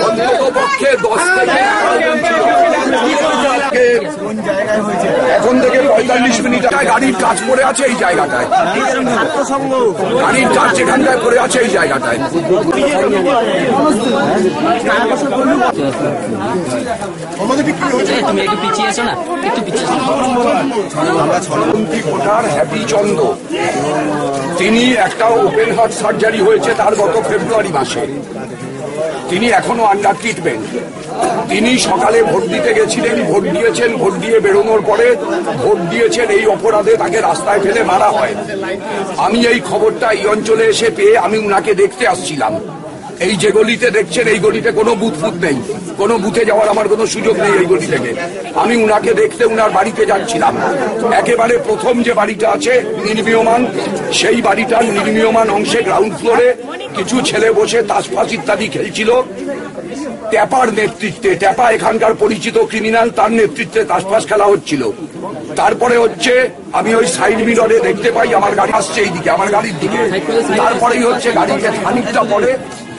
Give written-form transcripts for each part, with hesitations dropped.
অন্ততপক্ষে 10 থেকে এখন থেকে 45 মিনিট গাড়ির কাজ পড়ে আছে এই জায়গাটায়, গাড়ির কাজ যেখানটায় পড়ে আছে এই জায়গাটায়। হ্যাপি চন্দ্র, তিনি একটা ওপেন হার্ট সার্জারি হয়েছে তার গত ফেব্রুয়ারি মাসে, তিনি এখনো আন্ডার ট্রিটমেন্ট। তিনি সকালে ভোট দিতে গেছিলেন, ভোট দিয়েছেন, ভোট দিয়ে বেরোনোর পরে ভোট দিয়েছেন এই অপরাধে তাকে রাস্তায় ফেলে মারা হয়। আমি এই খবরটা এই অঞ্চলে এসে পেয়ে আমি উনাকে দেখতে আসছিলাম। এই যে গলিতে দেখছেন এই গলিতে কোনো বুথ ফুথ নেই, কোনো বুথে যাওয়ার আমার কোনো সুযোগ নেই এই গলি থেকে। আমি উনাকে দেখতে উনার বাড়িতে যাচ্ছিলাম। একেবারে প্রথম যে বাড়িটা আছে নির্মীয়মান, সেই বাড়িটার নির্মীয়মান অংশে গ্রাউন্ড ফ্লোরে কিছু ছেলে বসে তাসপাস ইত্যাদি খেলছিল। ট্যাপার নেতৃত্বে, ট্যাপা এখানকার পরিচিত ক্রিমিনাল, তার নেতৃত্বে তাসপাস খেলা হচ্ছিল। তারপরে হচ্ছে আমি ওই সাইড মিররে দেখতে পাই আমার গাড়ি আসছে এইদিকে, আমার গাড়ির দিকে। তারপরেই হচ্ছে গাড়িতে খানিকটা পড়ে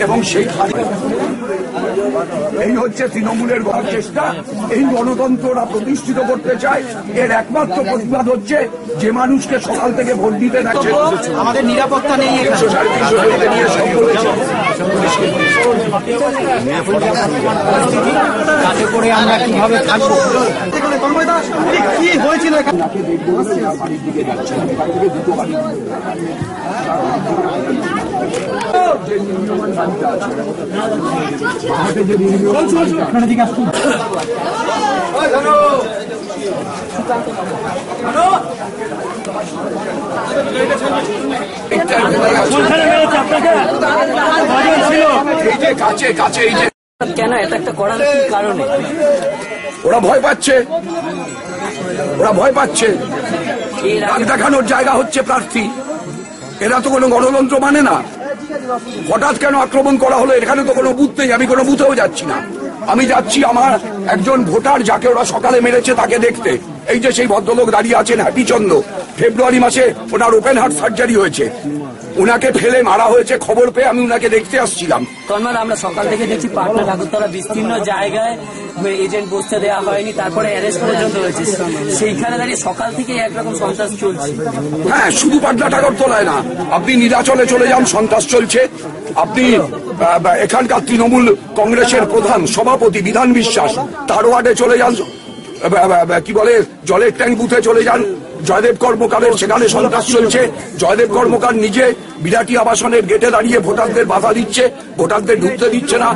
এবং সেই এই হচ্ছে তৃণমূলের চেষ্টা। এই গণতন্ত্ররা প্রতিষ্ঠিত করতে চায়। এর একমাত্র প্রতিবাদ হচ্ছে যে মানুষকে সকাল থেকে ভোট দিতে যাচ্ছে আমাদের নিরাপত্তা নেই, তাতে করে আমরা কিভাবে থাকবো, কি হয়েছিল কেন এটা একটা করার কি কারণে? ওরা ভয় পাচ্ছে, ওরা ভয় পাচ্ছে। রাগ দেখানোর জায়গা হচ্ছে প্রার্থী। এরা তো কোনো গণতন্ত্র মানে না। হঠাৎ কেন আক্রমণ করা হলো? এখানে তো কোনো বুথ নেই, আমি কোনো বুথেও যাচ্ছি না। আমি যাচ্ছি আমার একজন ভোটার যাকে ওরা সকালে মেরেছে তাকে দেখতে। এই যে সেই ভদ্রলোক দাঁড়িয়ে আছেন হ্যাপি চন্দ্র, ফেব্রুয়ারি মাসে ওনার ওপেন হার্ট সার্জারি হয়েছে, উনাকে ফেলে মারা হয়েছে খবর পেয়ে আমি উনাকে দেখতে আসছিলাম। তন্ময়, আমরা সকাল থেকে দেখছি পাটনা ঠাকুরতলা বিস্তীর্ণ জায়গায় এজেন্ট বসতে দেওয়া হয়নি, তারপরে অ্যারেস্ট পর্যন্ত হয়েছে। সেইখানে দাঁড়িয়ে সকাল থেকে একরকম সন্ত্রাস চলছে। হ্যাঁ, শুধু পাটনা ঠাকুরতলায় না, আপনি নীলাচলে চলে যান, সন্ত্রাস চলছে। আপনি এখানকার তৃণমূল কংগ্রেসের প্রধান সভাপতি বিধান বিশ্বাস, তার ওয়ার্ডে চলে যান, কি বলে জলের ট্যাঙ্ক বুথে চলে যান, জয়দেব কর্মকারের সেখানে সন্ত্রাস চলছে। জয়দেব কর্মকার নিজে বিরাটি আবাসনের গেটে দাঁড়িয়ে ভোটারদের বাধা দিচ্ছে, ভোটারদের ঢুকতে দিচ্ছে না।